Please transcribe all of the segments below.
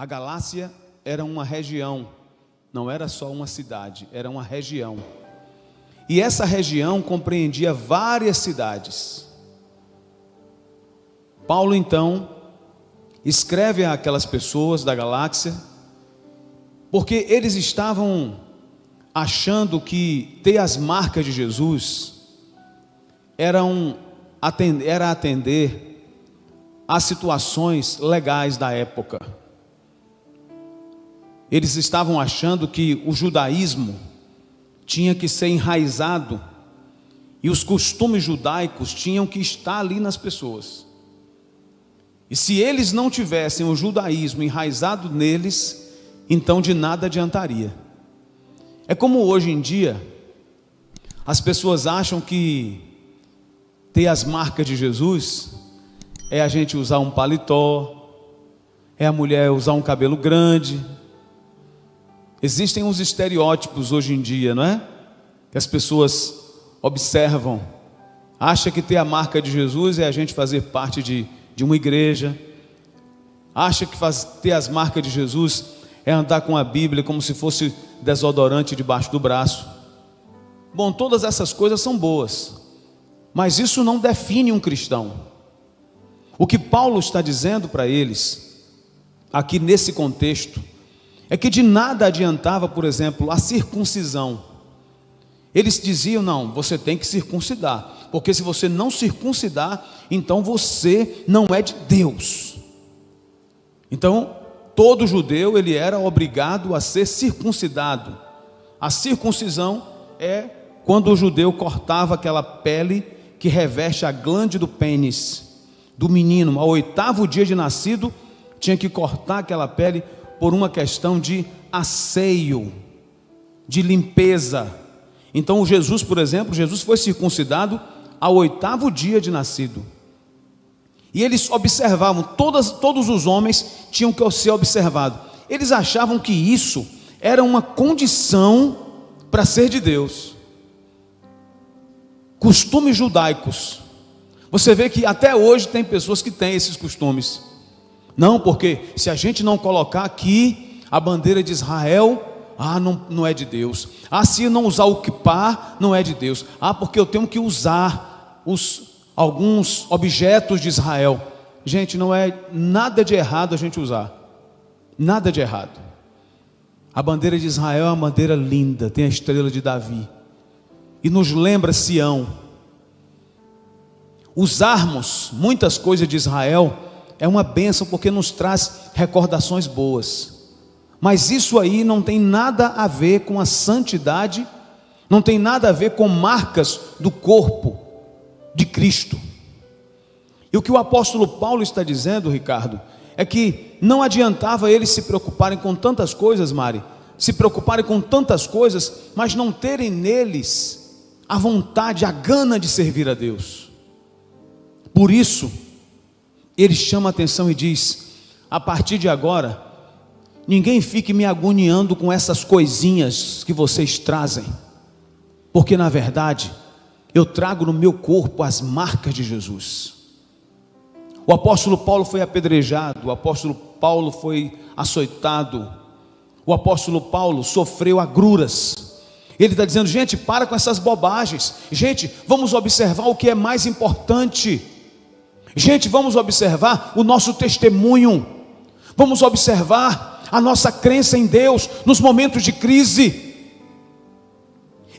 A Galácia era uma região, não era só uma cidade, era uma região. E essa região compreendia várias cidades. Paulo então escreve àquelas pessoas da Galácia, porque eles estavam achando que ter as marcas de Jesus era atender às situações legais da época. Eles estavam achando que o judaísmo tinha que ser enraizado e os costumes judaicos tinham que estar ali nas pessoas. E se eles não tivessem o judaísmo enraizado neles, então de nada adiantaria. É como hoje em dia, as pessoas acham que ter as marcas de Jesus é a gente usar um paletó, é a mulher usar um cabelo grande. Existem uns estereótipos hoje em dia, não é? Que as pessoas observam. Acha que ter a marca de Jesus é a gente fazer parte de uma igreja. Acha que ter as marcas de Jesus é andar com a Bíblia como se fosse desodorante debaixo do braço. Bom, todas essas coisas são boas, mas isso não define um cristão. O que Paulo está dizendo para eles, aqui nesse contexto, é que de nada adiantava, por exemplo, a circuncisão. Eles diziam, não, você tem que circuncidar, porque se você não circuncidar, então você não é de Deus. Então, todo judeu, ele era obrigado a ser circuncidado. A circuncisão é quando o judeu cortava aquela pele que reveste a glande do pênis do menino. Ao 8º dia de nascido, tinha que cortar aquela pele por uma questão de asseio, de limpeza. Então Jesus, por exemplo, Jesus foi circuncidado ao 8º dia de nascido. E eles observavam, todos os homens tinham que ser observados. Eles achavam que isso era uma condição para ser de Deus. Costumes judaicos. Você vê que até hoje tem pessoas que têm esses costumes. Não, porque se a gente não colocar aqui a bandeira de Israel, não é de Deus. Se eu não usar o kippá, não é de Deus. Porque eu tenho que usar alguns objetos de Israel. Gente, não é nada de errado a gente usar. Nada de errado. A bandeira de Israel é uma bandeira linda, tem a estrela de Davi. E nos lembra Sião. Usarmos muitas coisas de Israel é uma bênção, porque nos traz recordações boas. Mas isso aí não tem nada a ver com a santidade, não tem nada a ver com marcas do corpo de Cristo. E o que o apóstolo Paulo está dizendo, Ricardo, é que não adiantava eles se preocuparem com tantas coisas, Mari, se preocuparem com tantas coisas, mas não terem neles a vontade, a gana de servir a Deus. Por isso, ele chama a atenção e diz: a partir de agora, ninguém fique me agoniando com essas coisinhas que vocês trazem, porque na verdade, eu trago no meu corpo as marcas de Jesus. O apóstolo Paulo foi apedrejado, o apóstolo Paulo foi açoitado, o apóstolo Paulo sofreu agruras. Ele está dizendo: gente, para com essas bobagens, gente, vamos observar o que é mais importante. Gente, vamos observar o nosso testemunho, vamos observar a nossa crença em Deus nos momentos de crise.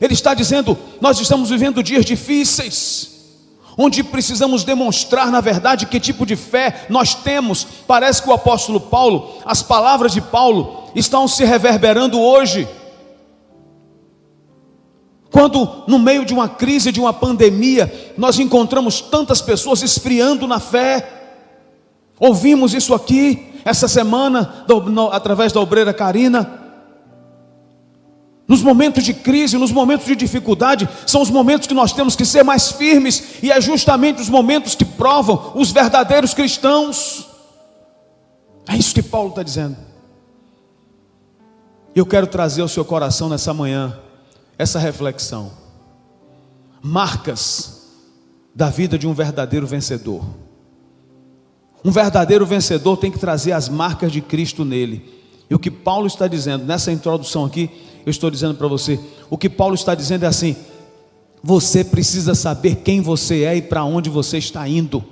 Ele está dizendo: nós estamos vivendo dias difíceis, onde precisamos demonstrar na verdade que tipo de fé nós temos. Parece que o apóstolo Paulo, as palavras de Paulo estão se reverberando hoje. Quando no meio de uma crise, de uma pandemia, nós encontramos tantas pessoas esfriando na fé. Ouvimos isso aqui essa semana através da obreira Karina. Nos momentos de crise, nos momentos de dificuldade, são os momentos que nós temos que ser mais firmes, e é justamente os momentos que provam os verdadeiros cristãos. É isso que Paulo está dizendo. Eu quero trazer ao seu coração nessa manhã essa reflexão. Marcas da vida de um verdadeiro vencedor. Um verdadeiro vencedor tem que trazer as marcas de Cristo nele. E o que Paulo está dizendo, nessa introdução aqui, eu estou dizendo para você, o que Paulo está dizendo é assim: você precisa saber quem você é e para onde você está indo.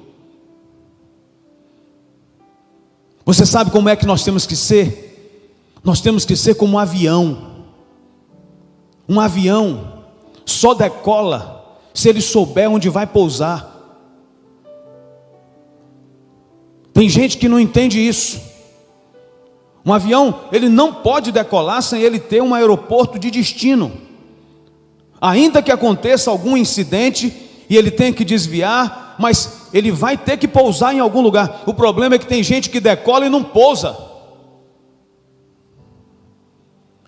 Você sabe como é que nós temos que ser? Nós temos que ser como um avião. Um avião só decola se ele souber onde vai pousar. Tem gente que não entende isso. Um avião, ele não pode decolar sem ele ter um aeroporto de destino. Ainda que aconteça algum incidente e ele tenha que desviar, mas ele vai ter que pousar em algum lugar. O problema é que tem gente que decola e não pousa.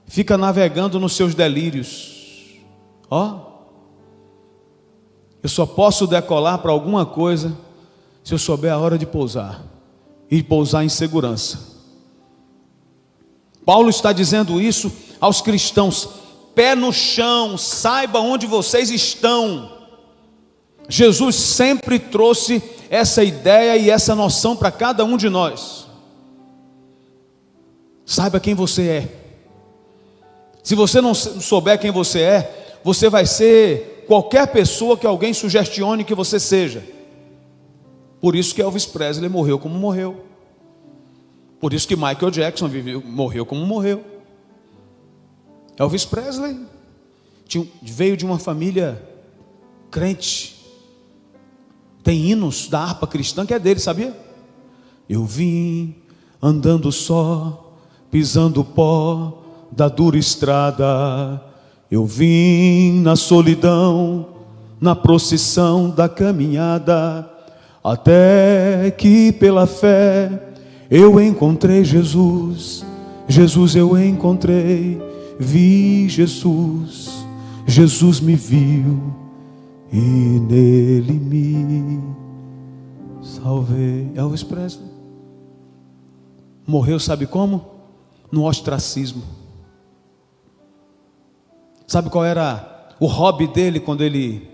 Fica navegando nos seus delírios. Eu só posso decolar para alguma coisa se eu souber a hora de pousar. E pousar em segurança. Paulo está dizendo isso aos cristãos: pé no chão, saiba onde vocês estão. Jesus sempre trouxe essa ideia e essa noção para cada um de nós. Saiba quem você é. Se você não souber quem você é, você vai ser qualquer pessoa que alguém sugestione que você seja. Por isso que Elvis Presley morreu como morreu. Por isso que Michael Jackson morreu como morreu. Elvis Presley veio de uma família crente. Tem hinos da harpa cristã que é dele, sabia? Eu vim andando só, pisando pó da dura estrada. Eu vim na solidão, na procissão da caminhada, até que pela fé eu encontrei Jesus. Jesus eu encontrei, vi Jesus. Jesus me viu e nele me salvei. Elvis Presley morreu, sabe como? No ostracismo. Sabe qual era o hobby dele quando ele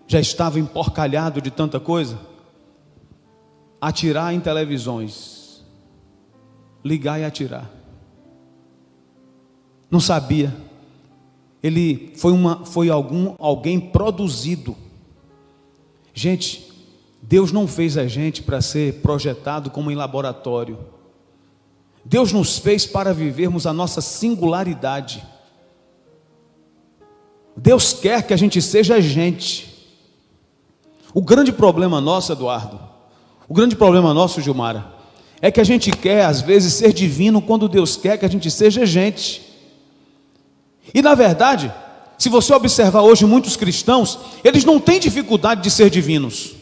já estava emporcalhado de tanta coisa? Atirar em televisões, ligar e atirar. Não sabia. Ele foi alguém produzido. Gente, Deus não fez a gente para ser projetado como em laboratório. Deus nos fez para vivermos a nossa singularidade. Deus quer que a gente seja gente. O grande problema nosso, Eduardo, o grande problema nosso, Gilmara, é que a gente quer às vezes ser divino quando Deus quer que a gente seja gente. E na verdade, se você observar hoje muitos cristãos, eles não têm dificuldade de ser divinos.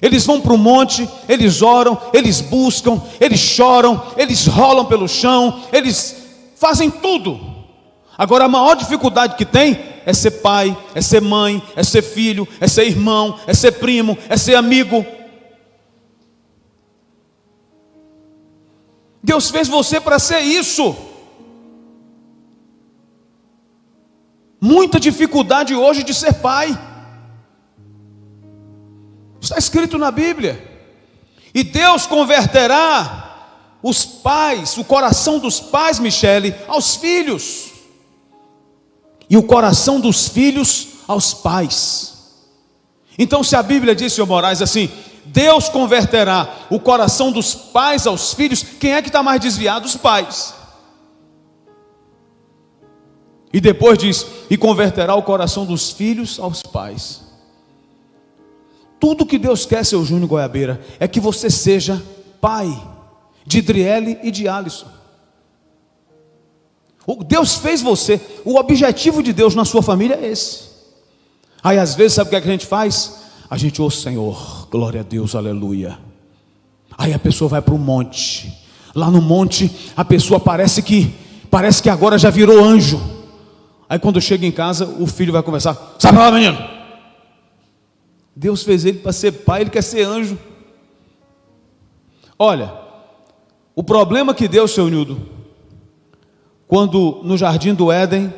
Eles vão para o monte, eles oram, eles buscam, eles choram, eles rolam pelo chão, eles fazem tudo. Agora a maior dificuldade que tem é ser pai, é ser mãe, é ser filho, é ser irmão, é ser primo, é ser amigo. Deus fez você para ser isso. Muita dificuldade hoje de ser pai. Está escrito na Bíblia. E Deus converterá os pais, o coração dos pais, Michele, aos filhos. E o coração dos filhos aos pais. Então, se a Bíblia diz, senhor Moraes, assim: Deus converterá o coração dos pais aos filhos, quem é que está mais desviado? Os pais. E depois diz: e converterá o coração dos filhos aos pais. Tudo que Deus quer, seu Júnior Goiabeira, é que você seja pai de Idriele e de Alisson. Deus fez você. O objetivo de Deus na sua família é esse. Aí às vezes, sabe o que é que a gente faz? A gente, ô Senhor, glória a Deus, aleluia. Aí a pessoa vai para o monte. Lá no monte, a pessoa parece que agora já virou anjo. Aí quando chega em casa, o filho vai conversar: sai pra lá, menino. Deus fez ele para ser pai, ele quer ser anjo. Olha, o problema que deu, seu Nildo, quando no jardim do Éden,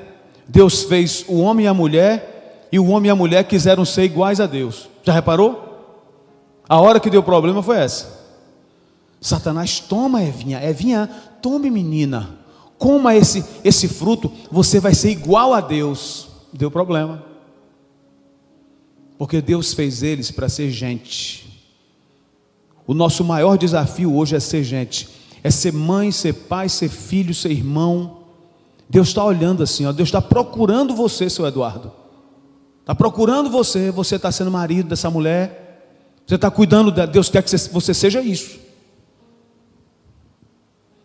Deus fez o homem e a mulher, e o homem e a mulher quiseram ser iguais a Deus. Já reparou? A hora que deu problema foi essa. Satanás: toma, Evinha, Evinha, tome, menina, coma esse fruto, você vai ser igual a Deus. Deu problema, porque Deus fez eles para ser gente. O nosso maior desafio hoje é ser gente, é ser mãe, ser pai, ser filho, ser irmão. Deus está olhando assim, ó, Deus está procurando você, seu Eduardo, está procurando você. Você está sendo marido dessa mulher, você está cuidando dela. Deus quer que você seja isso.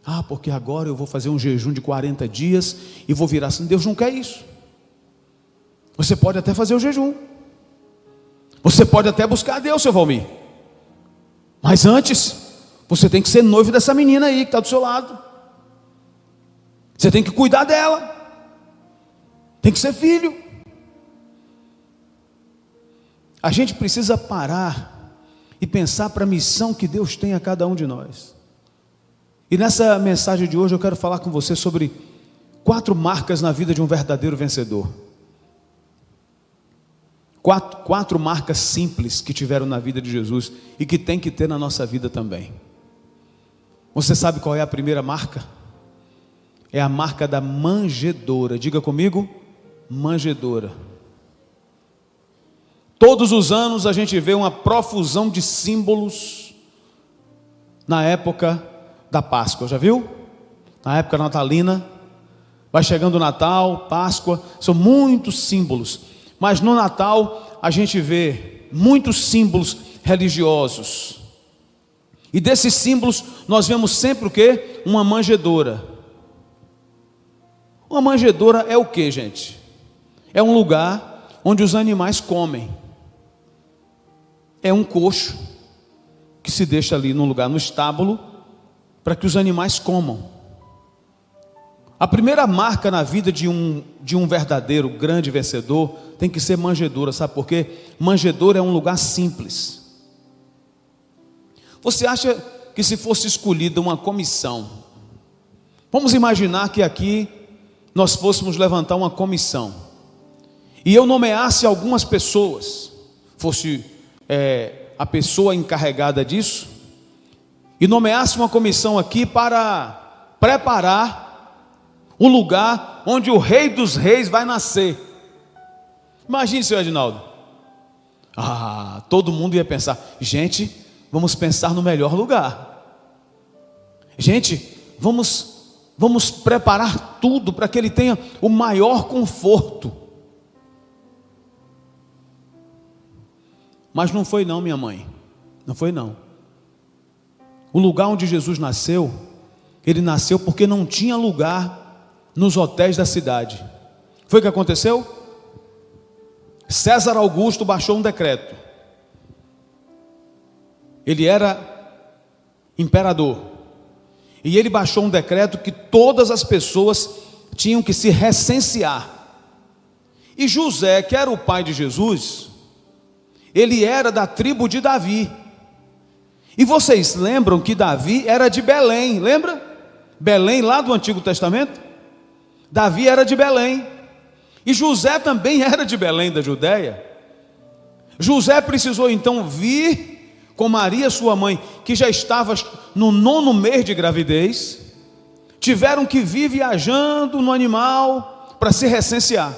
Ah, porque agora eu vou fazer um jejum de 40 dias e vou virar assim. Deus não quer isso. Você pode até fazer o jejum, você pode até buscar a Deus, seu Valmir, mas antes você tem que ser noivo dessa menina aí que está do seu lado. Você tem que cuidar dela, tem que ser filho. A gente precisa parar e pensar para a missão que Deus tem a cada um de nós. E nessa mensagem de hoje eu quero falar com você sobre 4 marcas na vida de um verdadeiro vencedor. 4 marcas simples que tiveram na vida de Jesus e que tem que ter na nossa vida também. Você sabe qual é a primeira marca? É a marca da manjedoura. Diga comigo: manjedoura. Todos os anos a gente vê uma profusão de símbolos na época da Páscoa, já viu? Na época natalina, vai chegando o Natal, Páscoa, são muitos símbolos. Mas no Natal a gente vê muitos símbolos religiosos. E desses símbolos nós vemos sempre o quê? Uma manjedoura. Uma manjedoura é o quê, gente? É um lugar onde os animais comem. É um coxo que se deixa ali no lugar, no estábulo, para que os animais comam. A primeira marca na vida de um verdadeiro grande vencedor tem que ser manjedoura. Sabe por quê? Manjedoura é um lugar simples. Você acha que se fosse escolhida uma comissão, vamos imaginar que aqui nós fôssemos levantar uma comissão, e eu nomeasse algumas pessoas, fosse a pessoa encarregada disso, e nomeasse uma comissão aqui para preparar o lugar onde o Rei dos Reis vai nascer. Imagine, senhor Edinaldo. Todo mundo ia pensar: gente, vamos pensar no melhor lugar. Gente, vamos preparar tudo para que ele tenha o maior conforto. Mas não foi não, minha mãe. Não foi não. O lugar onde Jesus nasceu, ele nasceu porque não tinha lugar nos hotéis da cidade. Foi o que aconteceu? César Augusto baixou um decreto. Ele era imperador, e ele baixou um decreto que todas as pessoas tinham que se recensear. E José, que era o pai de Jesus, ele era da tribo de Davi. E vocês lembram que Davi era de Belém, lembra? Belém lá do Antigo Testamento? Davi era de Belém, e José também era de Belém da Judéia. José precisou então vir com Maria sua mãe, que já estava no 9º mês de gravidez. Tiveram que vir viajando no animal para se recensear.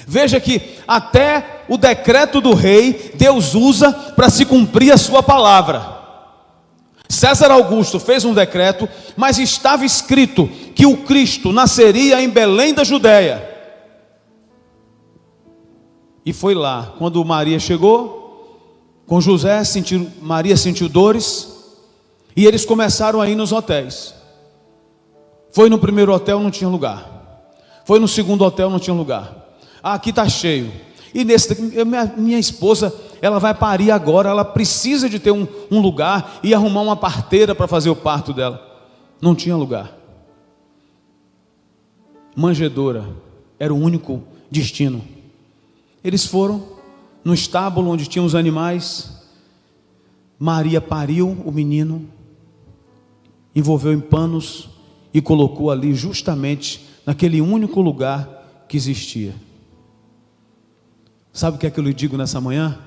Veja que até o decreto do rei Deus usa para se cumprir a sua palavra. César Augusto fez um decreto, mas estava escrito que o Cristo nasceria em Belém da Judéia. E foi lá, quando Maria chegou com José, Maria sentiu dores, e eles começaram a ir nos hotéis. Foi no primeiro hotel, não tinha lugar. Foi no segundo hotel, não tinha lugar. Aqui está cheio. E minha esposa, ela vai parir agora, ela precisa de ter um lugar e arrumar uma parteira para fazer o parto dela. Não tinha lugar. Manjedoura era o único destino. Eles foram no estábulo onde tinham os animais. Maria pariu o menino, envolveu em panos e colocou ali justamente naquele único lugar que existia. Sabe o que é que eu lhe digo nessa manhã?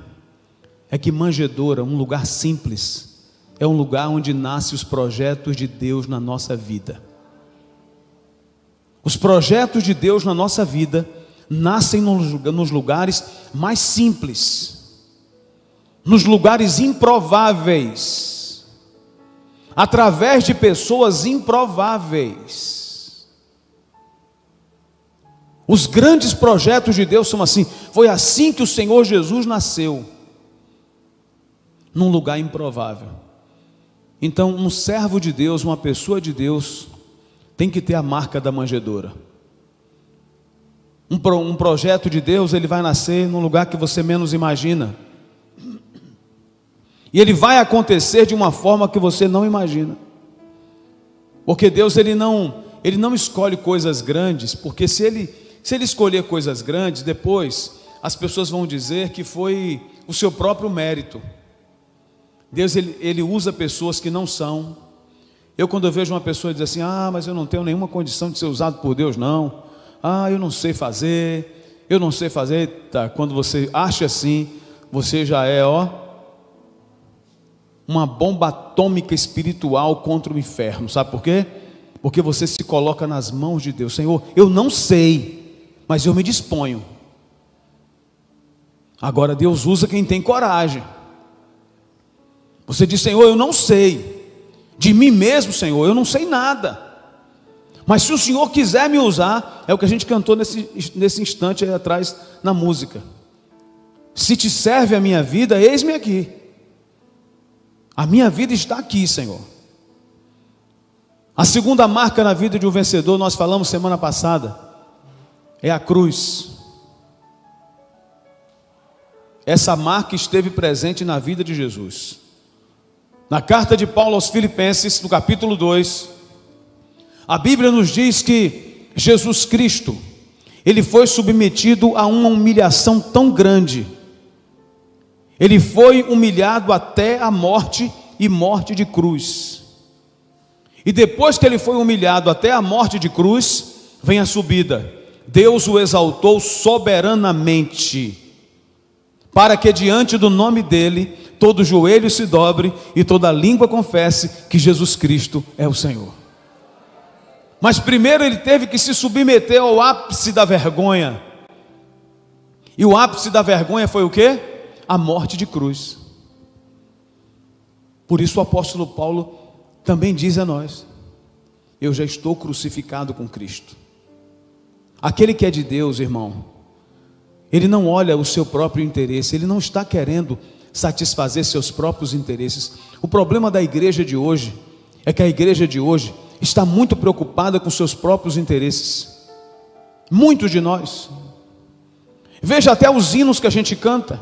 É que manjedoura, um lugar simples, é um lugar onde nascem os projetos de Deus na nossa vida. Os projetos de Deus na nossa vida nascem nos lugares mais simples, nos lugares improváveis, através de pessoas improváveis. Os grandes projetos de Deus são assim. Foi assim que o Senhor Jesus nasceu, num lugar improvável. Então, um servo de Deus, uma pessoa de Deus, tem que ter a marca da manjedoura. Um projeto de Deus, ele vai nascer num lugar que você menos imagina. E ele vai acontecer de uma forma que você não imagina. Porque Deus, ele não escolhe coisas grandes, porque se ele escolher coisas grandes, depois as pessoas vão dizer que foi o seu próprio mérito. Deus, ele usa pessoas que não são. Quando eu vejo uma pessoa dizer assim, mas eu não tenho nenhuma condição de ser usado por Deus, não. Eu não sei fazer, tá, quando você acha assim, você já é, uma bomba atômica espiritual contra o inferno. Sabe por quê? Porque você se coloca nas mãos de Deus. Senhor, eu não sei, mas eu me disponho. Agora Deus usa quem tem coragem. Você diz, Senhor, eu não sei, de mim mesmo, Senhor, eu não sei nada, mas se o Senhor quiser me usar, é o que a gente cantou nesse instante aí atrás na música. Se te serve a minha vida, eis-me aqui. A minha vida está aqui, Senhor. A segunda marca na vida de um vencedor, nós falamos semana passada, é a cruz. Essa marca esteve presente na vida de Jesus. Na carta de Paulo aos Filipenses, no capítulo 2, a Bíblia nos diz que Jesus Cristo, ele foi submetido a uma humilhação tão grande. Ele foi humilhado até a morte, e morte de cruz. E depois que ele foi humilhado até a morte de cruz, vem a subida. Deus o exaltou soberanamente, para que diante do nome dele todo joelho se dobre e toda língua confesse que Jesus Cristo é o Senhor. Mas primeiro ele teve que se submeter ao ápice da vergonha. E o ápice da vergonha foi o quê? A morte de cruz. Por isso o apóstolo Paulo também diz a nós: eu já estou crucificado com Cristo. Aquele que é de Deus, irmão, ele não olha o seu próprio interesse, ele não está querendo satisfazer seus próprios interesses. O problema da igreja de hoje é que a igreja de hoje está muito preocupada com seus próprios interesses. Muitos de nós. Veja até os hinos que a gente canta.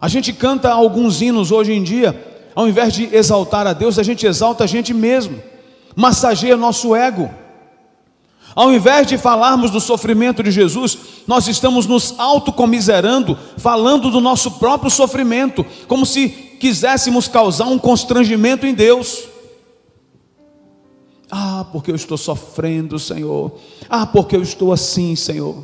A gente canta alguns hinos hoje em dia, ao invés de exaltar a Deus, a gente exalta a gente mesmo, massageia nosso ego. Ao invés de falarmos do sofrimento de Jesus, nós estamos nos autocomiserando, falando do nosso próprio sofrimento, como se quiséssemos causar um constrangimento em Deus. Porque eu estou sofrendo, Senhor. Porque eu estou assim, Senhor.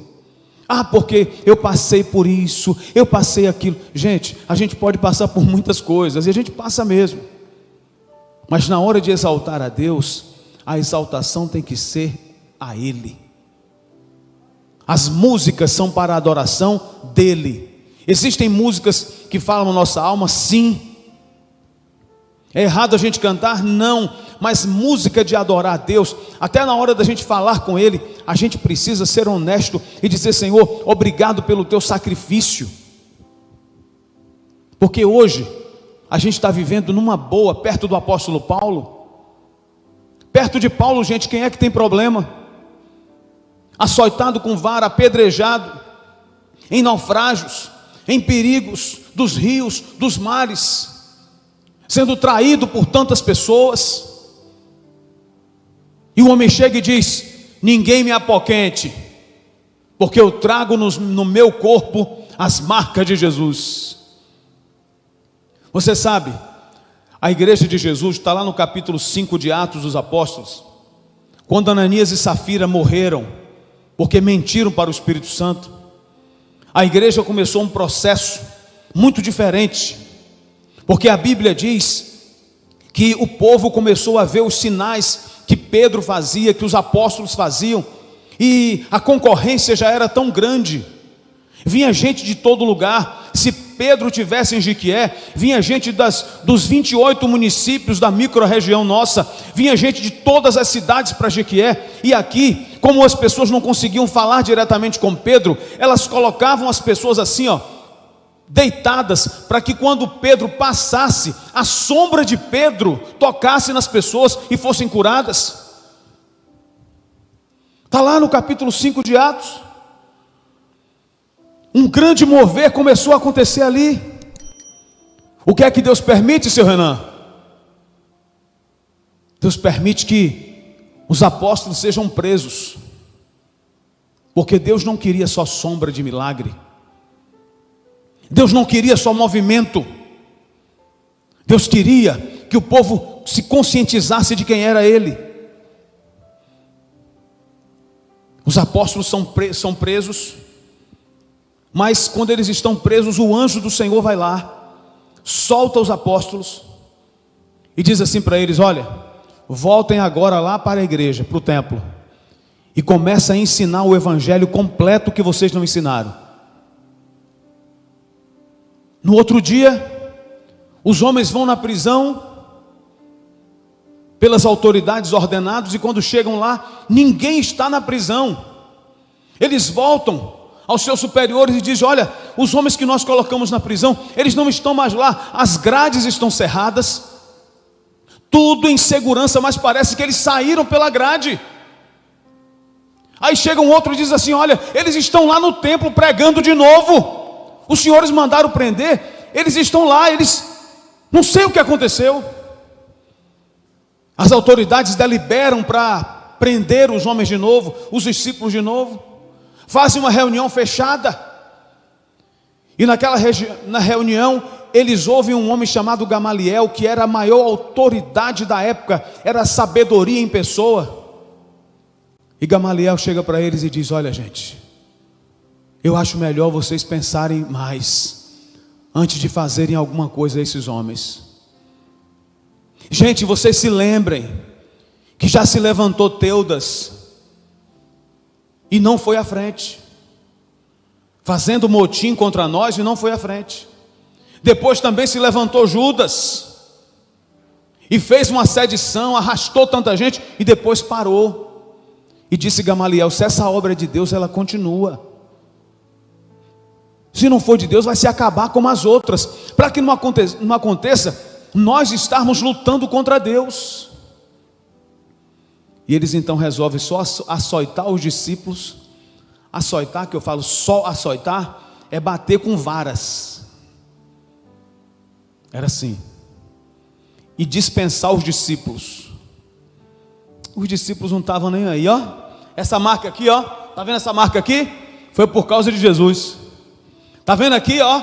Porque eu passei por isso, eu passei aquilo. Gente, a gente pode passar por muitas coisas, e a gente passa mesmo. Mas na hora de exaltar a Deus, a exaltação tem que ser a Ele. As músicas são para a adoração dEle. Existem músicas que falam na nossa alma, sim. É errado a gente cantar? Não. Mas música de adorar a Deus, até na hora da gente falar com Ele, a gente precisa ser honesto e dizer: Senhor, obrigado pelo teu sacrifício. Porque hoje a gente está vivendo numa boa, perto do apóstolo Paulo. Perto de Paulo, gente, quem é que tem problema? Açoitado com vara, apedrejado, em naufrágios, em perigos dos rios, dos mares, sendo traído por tantas pessoas. E o homem chega e diz: ninguém me apoquente, porque eu trago no meu corpo as marcas de Jesus. Você sabe, a igreja de Jesus está lá no capítulo 5 de Atos dos Apóstolos, quando Ananias e Safira morreram porque mentiram para o Espírito Santo. A igreja começou um processo muito diferente, Porque a Bíblia diz que o povo começou a ver os sinais que Pedro fazia, que os apóstolos faziam, e a concorrência já era tão grande. Vinha gente de todo lugar. Se Pedro tivesse em Jequié, vinha gente dos 28 municípios da micro-região nossa, vinha gente de todas as cidades para Jequié. E aqui, como as pessoas não conseguiam falar diretamente com Pedro, elas colocavam as pessoas assim, deitadas, para que quando Pedro passasse, a sombra de Pedro tocasse nas pessoas e fossem curadas. Está lá no capítulo 5 de Atos. Um grande mover começou a acontecer ali. O que é que Deus permite, seu Renan? Deus permite que os apóstolos sejam presos, porque Deus não queria só sombra de milagre. Deus não queria só movimento. Deus queria que o povo se conscientizasse de quem era Ele. Os apóstolos são presos, mas quando eles estão presos, o anjo do Senhor vai lá, solta os apóstolos e diz assim para eles: olha, voltem agora lá para a igreja, para o templo, e começa a ensinar o evangelho completo que vocês não ensinaram. No outro dia, os homens vão na prisão pelas autoridades ordenados, e quando chegam lá, ninguém está na prisão. Eles voltam aos seus superiores e dizem: olha, os homens que nós colocamos na prisão, eles não estão mais lá, as grades estão cerradas, tudo em segurança, mas parece que eles saíram pela grade. Aí chega um outro e diz assim: olha, eles estão lá no templo pregando de novo, os senhores mandaram prender, eles estão lá, eles não sei o que aconteceu. As autoridades deliberam para prender os homens de novo, os discípulos de novo, fazem uma reunião fechada, e na reunião eles ouvem um homem chamado Gamaliel, que era a maior autoridade da época, era a sabedoria em pessoa. E Gamaliel chega para eles e diz: olha, gente, eu acho melhor vocês pensarem mais antes de fazerem alguma coisa a esses homens. Gente, vocês se lembrem que já se levantou Teudas e não foi à frente, fazendo motim contra nós e não foi à frente. Depois também se levantou Judas e fez uma sedição, arrastou tanta gente e depois parou. E disse Gamaliel: se essa obra é de Deus, ela continua. Se não for de Deus, vai se acabar como as outras, para que não aconteça nós estarmos lutando contra Deus. E eles então resolvem só açoitar os discípulos. Açoitar, que eu falo só açoitar, é bater com varas. Era assim. E dispensar os discípulos. Os discípulos não estavam nem aí, ó. Essa marca aqui, ó. Tá vendo essa marca aqui? Foi por causa de Jesus. Tá vendo aqui, ó?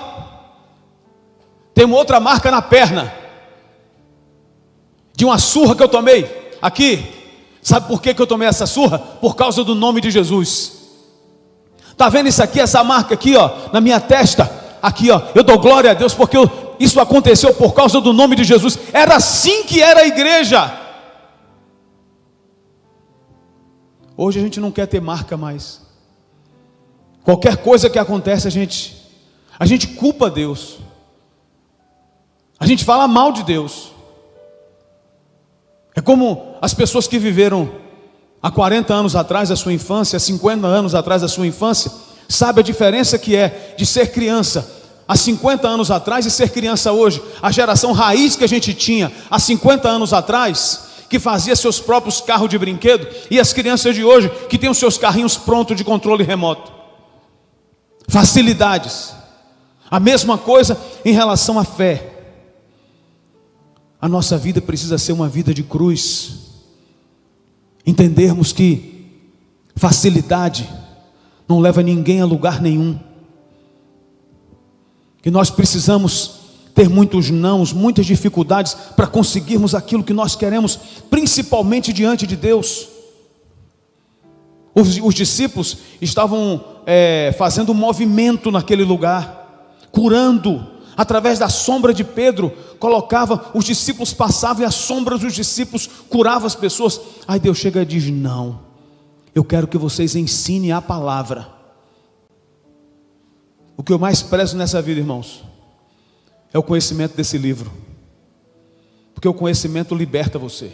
Tem uma outra marca na perna, de uma surra que eu tomei aqui. Sabe por que eu tomei essa surra? Por causa do nome de Jesus. Está vendo isso aqui, essa marca aqui, ó, na minha testa? Aqui, ó, eu dou glória a Deus porque isso aconteceu por causa do nome de Jesus. Era assim que era a igreja. Hoje a gente não quer ter marca mais. Qualquer coisa que acontece, a gente culpa Deus. A gente fala mal de Deus. É como as pessoas que viveram há 40 anos atrás da sua infância, 50 anos atrás da sua infância, sabe a diferença que é de ser criança há 50 anos atrás e ser criança hoje. A geração raiz que a gente tinha há 50 anos atrás, que fazia seus próprios carros de brinquedo, e as crianças de hoje que têm os seus carrinhos prontos de controle remoto. Facilidades. A mesma coisa em relação à fé. A nossa vida precisa ser uma vida de cruz. Entendermos que facilidade não leva ninguém a lugar nenhum. Que nós precisamos ter muitos nãos, muitas dificuldades para conseguirmos aquilo que nós queremos, principalmente diante de Deus. Os discípulos estavam fazendo um movimento naquele lugar, curando, Através da sombra de Pedro, colocava, os discípulos passavam e a sombra dos discípulos curava as pessoas. Aí Deus chega e diz: não, eu quero que vocês ensinem a palavra. O que eu mais prezo nessa vida, irmãos, é o conhecimento desse livro, porque o conhecimento liberta você.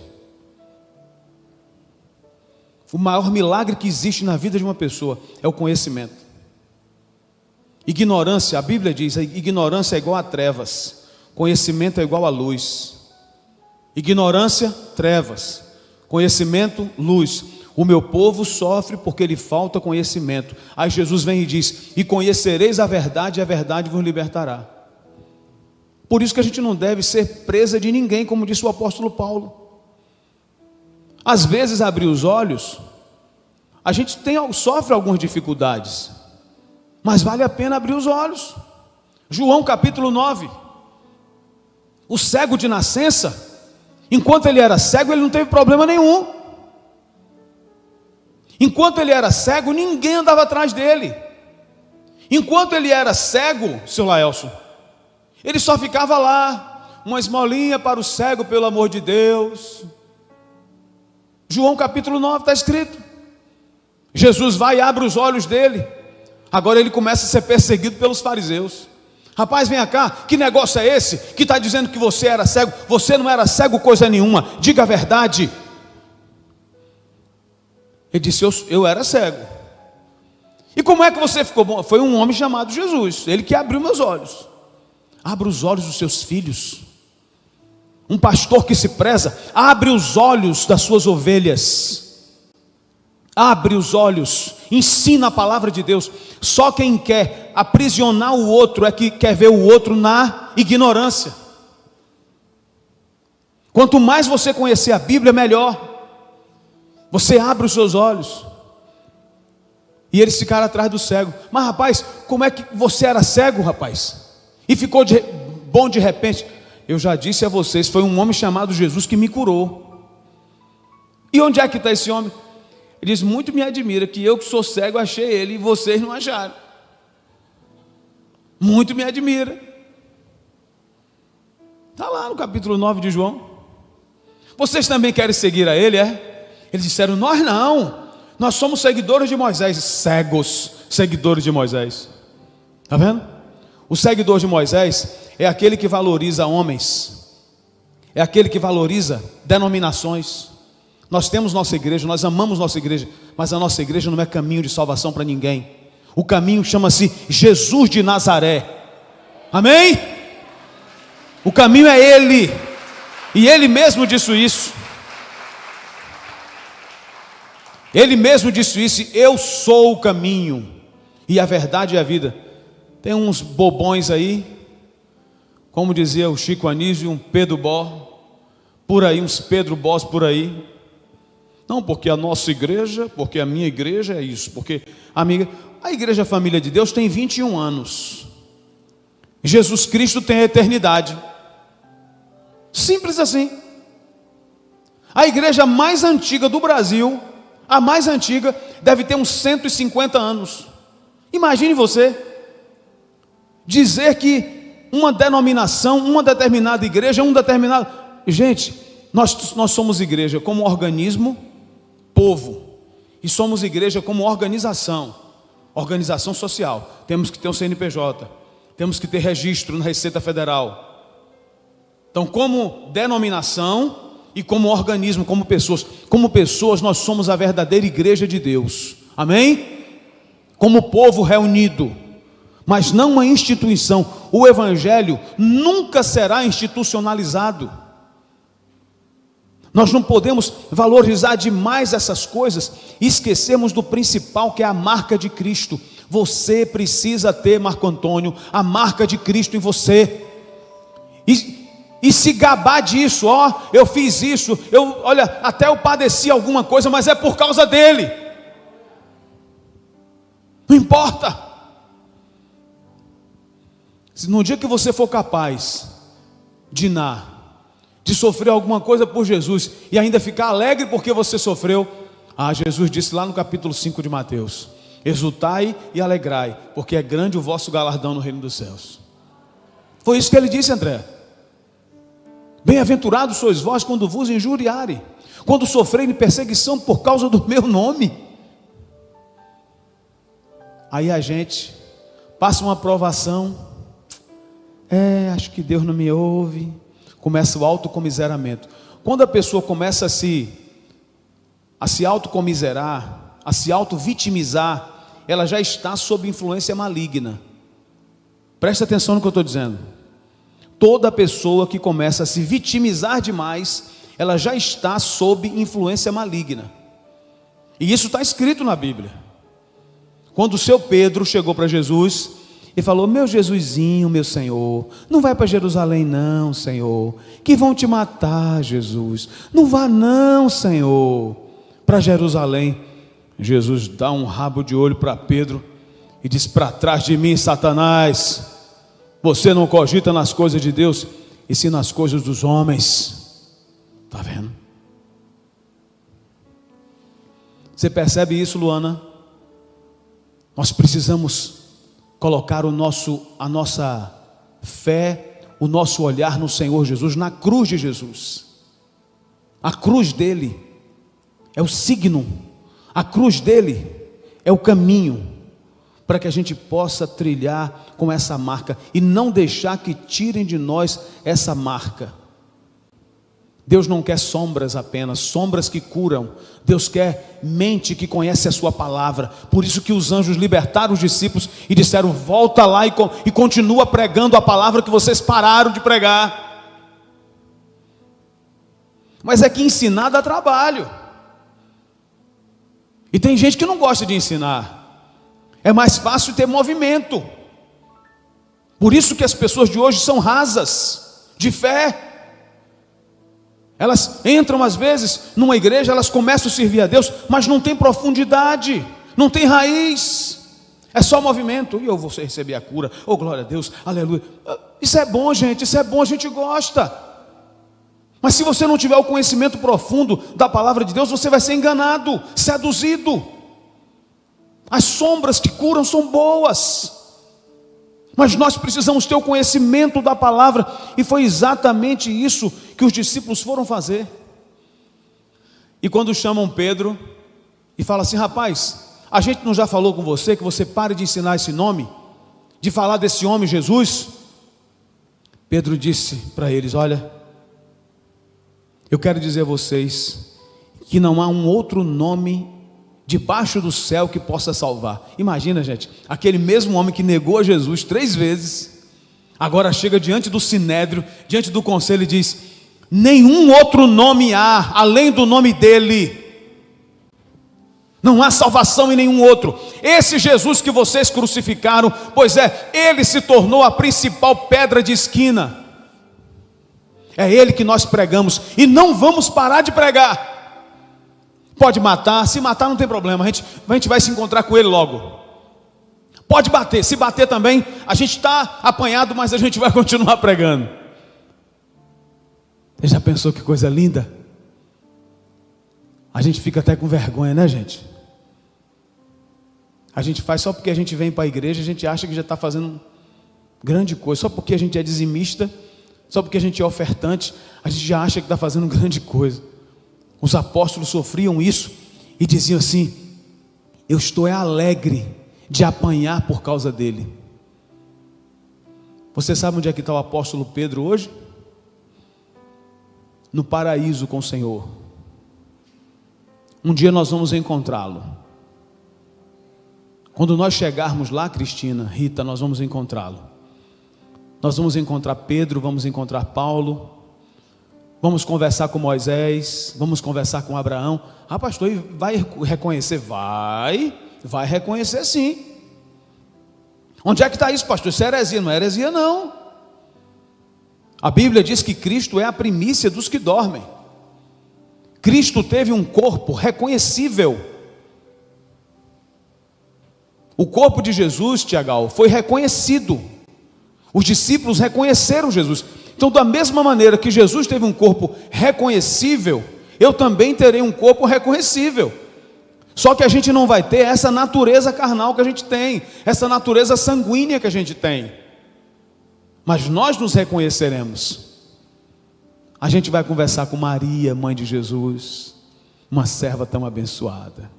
O maior milagre que existe na vida de uma pessoa é o conhecimento. Ignorância, a Bíblia diz, ignorância é igual a trevas, conhecimento é igual a luz. Ignorância, trevas, conhecimento, luz. O meu povo sofre porque lhe falta conhecimento. Aí Jesus vem e diz: e conhecereis a verdade, e a verdade vos libertará. Por isso que a gente não deve ser presa de ninguém, como disse o apóstolo Paulo. Às vezes, abrir os olhos, a gente sofre algumas dificuldades, mas vale a pena abrir os olhos. João capítulo 9, o cego de nascença, enquanto ele era cego, ele não teve problema nenhum. Enquanto ele era cego, ninguém andava atrás dele. Enquanto ele era cego, seu Laelson, ele só ficava lá, uma esmolinha para o cego, pelo amor de Deus. João capítulo 9 está escrito. Jesus vai e abre os olhos dele. Agora ele começa a ser perseguido pelos fariseus. Rapaz, vem cá, que negócio é esse que está dizendo que você era cego? Você não era cego coisa nenhuma, diga a verdade. Ele disse: eu era cego. E como é que você ficou bom? Foi um homem chamado Jesus, ele que abriu meus olhos. Abra os olhos dos seus filhos. Um pastor que se preza, abre os olhos das suas ovelhas. Abre os olhos, ensina a palavra de Deus. Só quem quer aprisionar o outro é que quer ver o outro na ignorância. Quanto mais você conhecer a Bíblia, melhor. Você abre os seus olhos. E eles ficaram atrás do cego. Mas rapaz, como é que você era cego, rapaz? E ficou bom de repente? Eu já disse a vocês, foi um homem chamado Jesus que me curou. E onde é que está esse homem? Ele diz: muito me admira que eu que sou cego achei ele e vocês não acharam. Muito me admira. Está lá no capítulo 9 de João. Vocês também querem seguir a ele, é? Eles disseram: nós não, nós somos seguidores de Moisés. Cegos, seguidores de Moisés. Está vendo? O seguidor de Moisés é aquele que valoriza homens, é aquele que valoriza denominações. Nós temos nossa igreja, nós amamos nossa igreja, mas a nossa igreja não é caminho de salvação para ninguém. O caminho chama-se Jesus de Nazaré. Amém? O caminho é Ele, e Ele mesmo disse isso. Ele mesmo disse isso: eu sou o caminho e a verdade e a vida. Tem uns bobões aí, como dizia o Chico Anísio, um Pedro Bó, por aí, uns Pedro Bós por aí. Não, porque a nossa igreja, porque a minha igreja é isso, porque a igreja Família de Deus tem 21 anos. Jesus Cristo tem a eternidade. Simples assim. A igreja mais antiga do Brasil, a mais antiga, deve ter uns 150 anos. Imagine você dizer que uma denominação, uma determinada igreja, um determinado... Gente, nós somos igreja como organismo, povo, e somos igreja como organização social. Temos que ter um CNPJ, temos que ter registro na Receita Federal. Então, como denominação e como organismo, como pessoas nós somos a verdadeira igreja de Deus. Amém? Como povo reunido, mas não uma instituição. O evangelho nunca será institucionalizado. Nós não podemos valorizar demais essas coisas e esquecermos do principal, que é a marca de Cristo. Você precisa ter, Marco Antônio, a marca de Cristo em você. E se gabar disso: ó, eu fiz isso, olha, até eu padeci alguma coisa, mas é por causa dele. Não importa. Se no dia que você for capaz de sofrer alguma coisa por Jesus e ainda ficar alegre porque você sofreu, Jesus disse lá no capítulo 5 de Mateus: exultai e alegrai, porque é grande o vosso galardão no reino dos céus. Foi isso que ele disse, André. Bem-aventurados sois vós quando vos injuriarem, quando sofrerem perseguição por causa do meu nome. Aí a gente passa uma provação, acho que Deus não me ouve, começa o autocomiseramento. Quando a pessoa começa a se autocomiserar, a se auto-vitimizar, ela já está sob influência maligna. Presta atenção no que eu estou dizendo. Toda pessoa que começa a se vitimizar demais, ela já está sob influência maligna. E isso está escrito na Bíblia. Quando o seu Pedro chegou para Jesus e falou: meu Jesusinho, meu Senhor, não vai para Jerusalém não, Senhor, que vão te matar, Jesus. Não vá não, Senhor, para Jerusalém. Jesus dá um rabo de olho para Pedro e diz: para trás de mim, Satanás, você não cogita nas coisas de Deus, e sim nas coisas dos homens. Está vendo? Você percebe isso, Luana? Nós precisamos colocar a nossa fé, o nosso olhar no Senhor Jesus, na cruz de Jesus. A cruz dele é o signo, a cruz dele é o caminho para que a gente possa trilhar com essa marca e não deixar que tirem de nós essa marca. Deus não quer sombras apenas, sombras que curam. Deus quer mente que conhece a sua palavra. Por isso que os anjos libertaram os discípulos e disseram: volta lá e continua pregando a palavra que vocês pararam de pregar. Mas é que ensinar dá trabalho. E tem gente que não gosta de ensinar. É mais fácil ter movimento. Por isso que as pessoas de hoje são rasas de fé. Elas entram às vezes numa igreja, elas começam a servir a Deus, mas não tem profundidade, não tem raiz, é só movimento. E eu vou receber a cura, oh glória a Deus, aleluia. Isso é bom, gente, isso é bom, a gente gosta. Mas se você não tiver o conhecimento profundo da palavra de Deus, você vai ser enganado, seduzido. As sombras que curam são boas, mas nós precisamos ter o conhecimento da palavra, e foi exatamente isso que os discípulos foram fazer. E quando chamam Pedro e falam assim: rapaz, a gente não já falou com você que você pare de ensinar esse nome, de falar desse homem Jesus? Pedro disse para eles: olha, eu quero dizer a vocês que não há um outro nome debaixo do céu que possa salvar. Imagina, gente, aquele mesmo homem que negou a Jesus 3 vezes, agora chega diante do sinédrio, diante do conselho, e diz: nenhum outro nome há além do nome dele. Não há salvação em nenhum outro. Esse Jesus que vocês crucificaram, pois ele se tornou a principal pedra de esquina. É ele que nós pregamos e não vamos parar de pregar. Pode matar, se matar não tem problema, a gente vai se encontrar com ele logo. Pode bater, se bater também, a gente está apanhado, mas a gente vai continuar pregando. Você já pensou que coisa linda? A gente fica até com vergonha, né, gente? A gente faz só porque a gente vem para a igreja, a gente acha que já está fazendo grande coisa. Só porque a gente é dizimista, só porque a gente é ofertante, a gente já acha que está fazendo grande coisa. Os apóstolos sofriam isso e diziam assim: eu estou alegre de apanhar por causa dele. Você sabe onde é que está o apóstolo Pedro hoje? No paraíso com o Senhor. Um dia nós vamos encontrá-lo. Quando nós chegarmos lá, Cristina, Rita, nós vamos encontrá-lo. Nós vamos encontrar Pedro, vamos encontrar Paulo, vamos conversar com Moisés, vamos conversar com Abraão. Ah, pastor, e vai reconhecer? Vai reconhecer sim. Onde é que está isso, pastor? Isso é heresia? Não é heresia não. A Bíblia diz que Cristo é a primícia dos que dormem. Cristo teve um corpo reconhecível. O corpo de Jesus, Tiago, foi reconhecido. Os discípulos reconheceram Jesus. Então, da mesma maneira que Jesus teve um corpo reconhecível, eu também terei um corpo reconhecível. Só que a gente não vai ter essa natureza carnal que a gente tem, essa natureza sanguínea que a gente tem. mas nós nos reconheceremos. A gente vai conversar com Maria, mãe de Jesus, uma serva tão abençoada.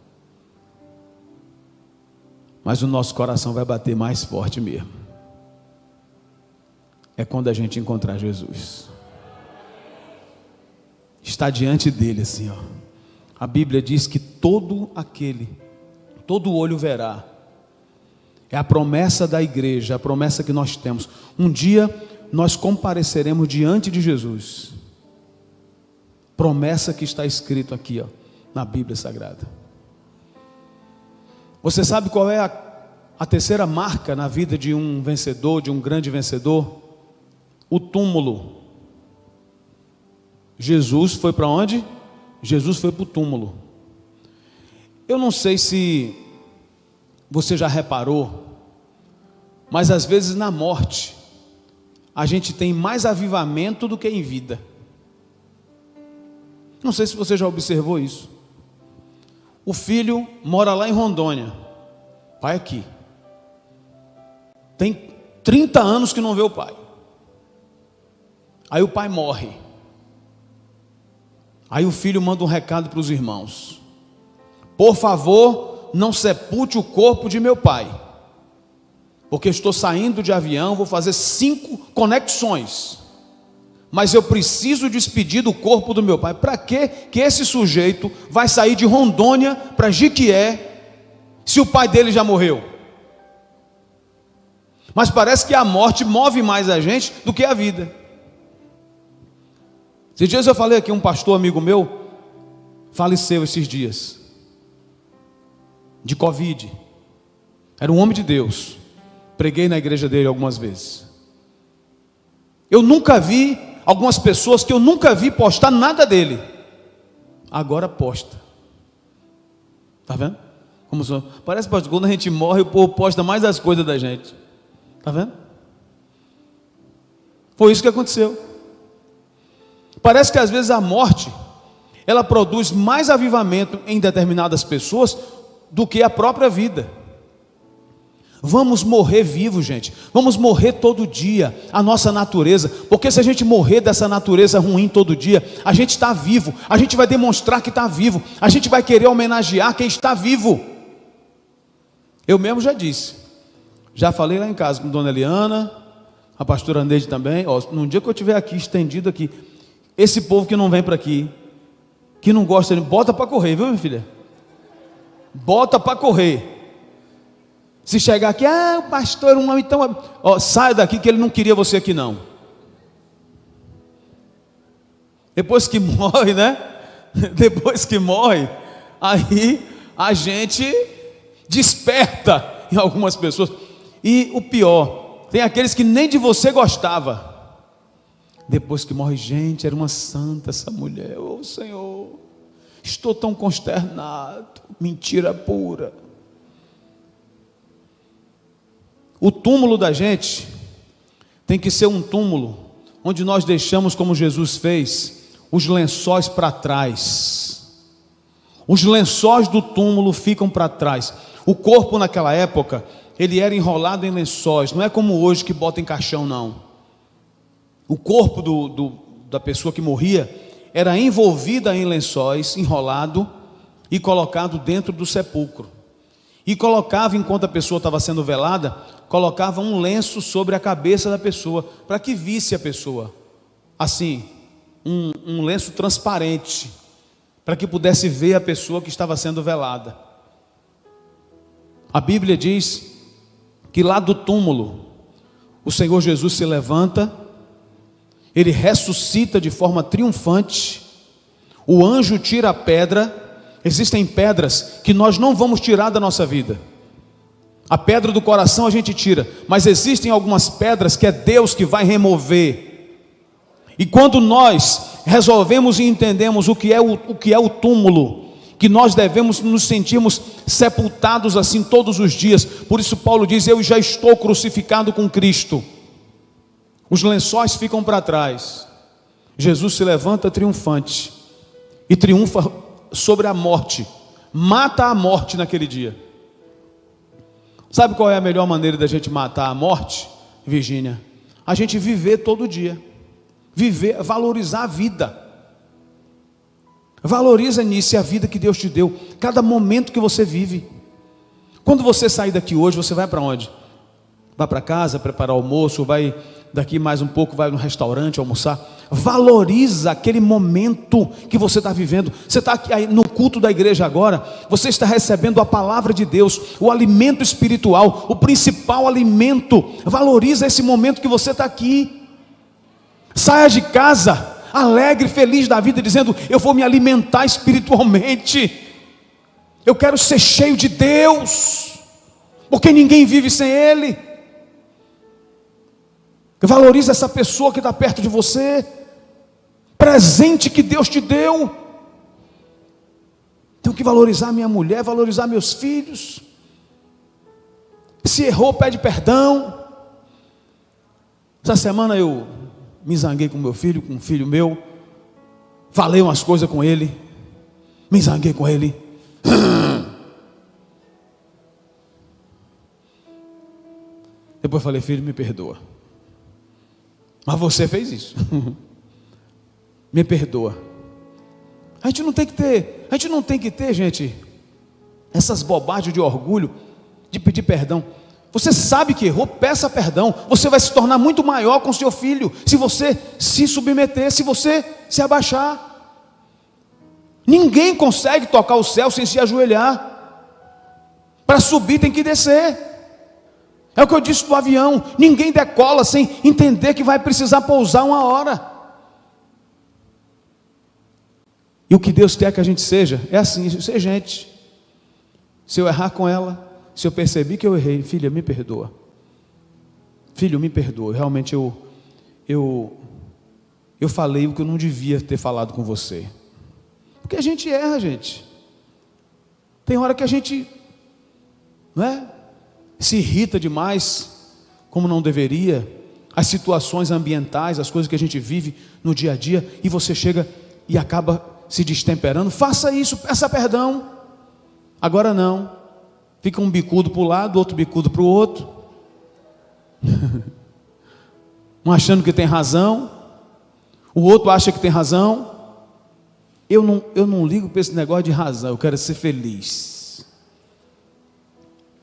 Mas o nosso coração vai bater mais forte mesmo. É quando a gente encontrar Jesus. Está diante dele assim, ó. A Bíblia diz que todo olho verá. É a promessa da igreja, a promessa que nós temos. Um dia nós compareceremos diante de Jesus. Promessa que está escrito aqui, ó, na Bíblia Sagrada. Você sabe qual é a terceira marca na vida de um vencedor, de um grande vencedor? O túmulo. Jesus foi para onde? Jesus foi para o túmulo. Eu não sei se você já reparou, mas às vezes na morte a gente tem mais avivamento do que em vida. Não sei se você já observou isso. O filho mora lá em Rondônia, pai aqui. Tem 30 anos que não vê o pai. Aí o pai morre. Aí o filho manda um recado para os irmãos: por favor, não sepulte o corpo de meu pai, porque estou saindo de avião, vou fazer 5 conexões, mas eu preciso despedir do corpo do meu pai. Para que esse sujeito vai sair de Rondônia para Jiquié, se o pai dele já morreu? Mas parece que a morte move mais a gente do que a vida. Esses dias eu falei aqui, um pastor amigo meu faleceu esses dias, de Covid. Era um homem de Deus. Preguei na igreja dele algumas vezes. Eu nunca vi, algumas pessoas que eu nunca vi postar nada dele, agora posta. Está vendo? Parece que quando a gente morre, o povo posta mais as coisas da gente. Está vendo? Foi isso que aconteceu. Parece que às vezes a morte, ela produz mais avivamento em determinadas pessoas do que a própria vida. Vamos morrer vivos, gente. Vamos morrer todo dia, a nossa natureza. Porque se a gente morrer dessa natureza ruim todo dia, a gente está vivo. A gente vai demonstrar que está vivo. A gente vai querer homenagear quem está vivo. Eu mesmo já disse. Já falei lá em casa com Dona Eliana, a pastora Neide também. Ó, num dia que eu estiver aqui, estendido aqui, esse povo que não vem para aqui, que não gosta, bota para correr, viu, minha filha? Bota para correr. Se chegar aqui, o pastor, um homem tão... Ó, sai daqui que ele não queria você aqui não. Depois que morre, né? Depois que morre, aí a gente desperta em algumas pessoas. E o pior, tem aqueles que nem de você gostava. Depois que morre, gente, era uma santa essa mulher. Oh Senhor, estou tão consternado. Mentira pura. O túmulo da gente tem que ser um túmulo onde nós deixamos, como Jesus fez, os lençóis para trás. Os lençóis do túmulo ficam para trás. O corpo naquela época, ele era enrolado em lençóis. Não é como hoje que bota em caixão, não. O corpo da pessoa que morria era envolvida em lençóis, enrolado e colocado dentro do sepulcro. E colocava, enquanto a pessoa estava sendo velada, colocava um lenço sobre a cabeça da pessoa, para que visse a pessoa, assim, um lenço transparente, para que pudesse ver a pessoa que estava sendo velada. A Bíblia diz que lá do túmulo, o Senhor Jesus se levanta, ele ressuscita de forma triunfante, o anjo tira a pedra. Existem pedras que nós não vamos tirar da nossa vida. A pedra do coração a gente tira, mas existem algumas pedras que é Deus que vai remover. E quando nós resolvemos e entendemos o que é o túmulo, que nós devemos nos sentirmos sepultados assim todos os dias. Por isso Paulo diz: eu já estou crucificado com Cristo. Os lençóis ficam para trás. Jesus se levanta triunfante e triunfa sobre a morte, mata a morte naquele dia. Sabe qual é a melhor maneira da gente matar a morte, Virgínia? a gente viver todo dia, viver, valorizar a vida. Valoriza nisso a vida que Deus te deu, cada momento que você vive. Quando você sair daqui hoje, você vai para onde? Vai para casa, preparar almoço, vai daqui mais um pouco, vai no restaurante almoçar. Valoriza aquele momento que você está vivendo. Você está aqui aí no culto da igreja agora, você está recebendo a palavra de Deus, o alimento espiritual, o principal alimento. Valoriza esse momento que você está aqui. Saia de casa alegre, feliz da vida, dizendo: eu vou me alimentar espiritualmente, eu quero ser cheio de Deus, porque ninguém vive sem Ele. Valoriza essa pessoa que está perto de você, presente que Deus te deu. Tenho que valorizar minha mulher, valorizar meus filhos. Se errou, pede perdão. Essa semana eu me zanguei com meu filho, com um filho meu, falei umas coisas com ele, me zanguei com ele. Depois falei: filho, me perdoa, mas você fez isso. Me perdoa. A gente não tem que ter, gente, essas bobagens de orgulho, de pedir perdão. Você sabe que errou, peça perdão. Você vai se tornar muito maior com seu filho, se você se submeter, se você se abaixar. Ninguém consegue tocar o céu sem se ajoelhar. Para subir tem que descer. É o que eu disse do avião: ninguém decola sem entender que vai precisar pousar uma hora. E o que Deus quer que a gente seja é assim, ser gente. Se eu errar com ela, se eu percebi que eu errei, filha, me perdoa. Filho, me perdoa. Realmente eu falei o que eu não devia ter falado com você. Porque a gente erra, gente. Tem hora que a gente, não é, se irrita demais, como não deveria. As situações ambientais, as coisas que a gente vive no dia a dia, e você chega e acaba se destemperando. Faça isso, peça perdão. Agora não. Fica um bicudo para o lado, outro bicudo para o outro. Um achando que tem razão, o outro acha que tem razão. Eu não ligo para esse negócio de razão, eu quero ser feliz.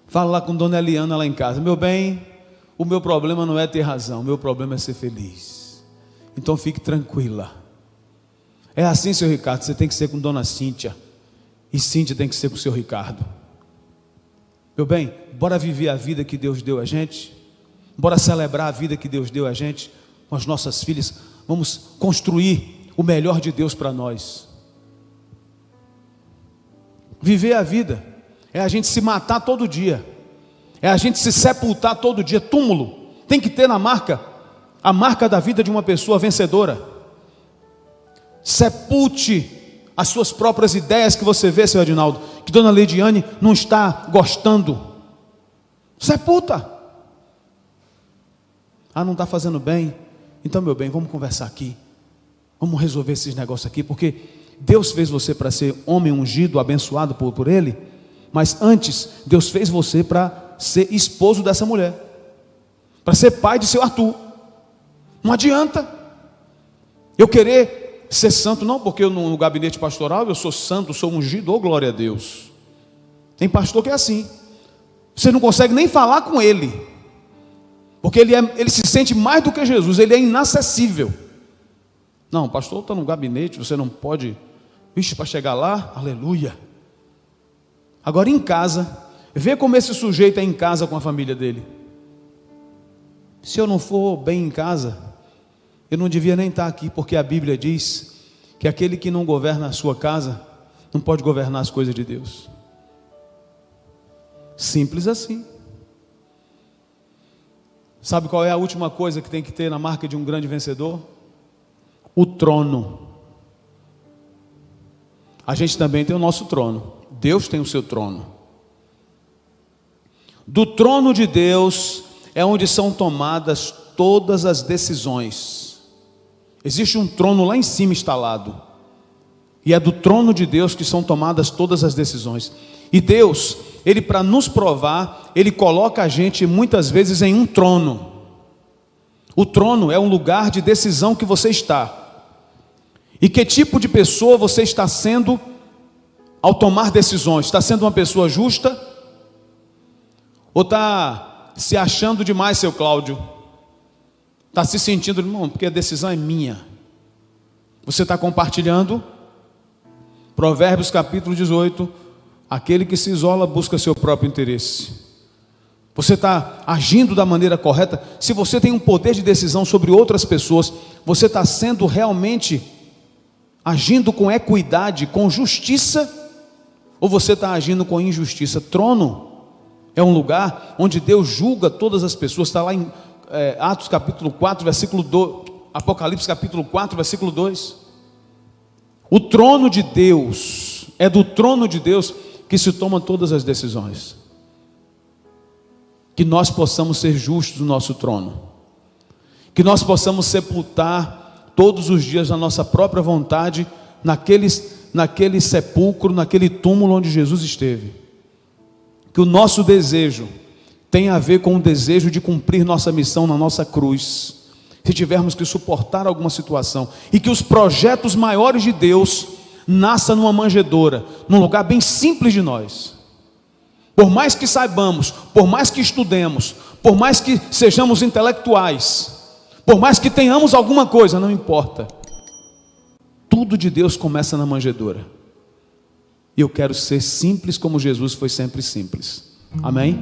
Falo lá com Dona Eliana lá em casa: meu bem, o meu problema não é ter razão, o meu problema é ser feliz. Então fique tranquila. É assim, seu Ricardo, você tem que ser com Dona Cíntia, e Cíntia tem que ser com o seu Ricardo. Meu bem, bora viver a vida que Deus deu a gente, bora celebrar a vida que Deus deu a gente com as nossas filhas. Vamos construir o melhor de Deus para nós. Viver a vida é a gente se matar todo dia, é a gente se sepultar todo dia. Túmulo tem que ter na marca, a marca da vida de uma pessoa vencedora. Sepulte as suas próprias ideias que você vê, seu Edinaldo, que Dona Leidiane não está gostando. Sepulta. Ah, não está fazendo bem? Então, meu bem, vamos conversar aqui. Vamos resolver esses negócios aqui, porque Deus fez você para ser homem ungido, abençoado por Ele. Mas antes, Deus fez você para ser esposo dessa mulher, para ser pai de seu Arthur. Não adianta eu querer ser santo, não, porque eu no gabinete pastoral eu sou santo, sou ungido, oh glória a Deus. Tem pastor que é assim, você não consegue nem falar com ele, porque ele se sente mais do que Jesus, ele é inacessível. Não, o pastor está no gabinete, você não pode, vixe, para chegar lá, aleluia. Agora em casa, vê como esse sujeito é em casa com a família dele. Se eu não for bem em casa, eu não devia nem estar aqui, porque a Bíblia diz que aquele que não governa a sua casa não pode governar as coisas de Deus. Simples assim. Sabe qual é a última coisa que tem que ter na marca de um grande vencedor? O trono. A gente também tem o nosso trono. Deus tem o seu trono. Do trono de Deus é onde são tomadas todas as decisões. Existe um trono lá em cima instalado, e é do trono de Deus que são tomadas todas as decisões. E Deus, Ele, para nos provar, Ele coloca a gente muitas vezes em um trono. O trono é um lugar de decisão que você está. E que tipo de pessoa você está sendo ao tomar decisões? Está sendo uma pessoa justa? Ou está se achando demais, seu Cláudio? Está se sentindo, irmão, porque a decisão é minha. Você está compartilhando? Provérbios capítulo 18, aquele que se isola busca seu próprio interesse. Você está agindo da maneira correta? Se você tem um poder de decisão sobre outras pessoas, você está sendo realmente agindo com equidade, com justiça, ou você está agindo com injustiça? Trono é um lugar onde Deus julga todas as pessoas. Está lá em Atos capítulo 4, versículo 2, Apocalipse capítulo 4, versículo 2. O trono de Deus, é do trono de Deus que se tomam todas as decisões. Que nós possamos ser justos no nosso trono, que nós possamos sepultar todos os dias a nossa própria vontade naquele sepulcro, naquele túmulo onde Jesus esteve. Que o nosso desejo tenha a ver com o desejo de cumprir nossa missão na nossa cruz, se tivermos que suportar alguma situação, e que os projetos maiores de Deus nasçam numa manjedoura, num lugar bem simples de nós. Por mais que saibamos, por mais que estudemos, por mais que sejamos intelectuais, por mais que tenhamos alguma coisa, não importa. Tudo de Deus começa na manjedoura. E eu quero ser simples como Jesus foi sempre simples. Amém?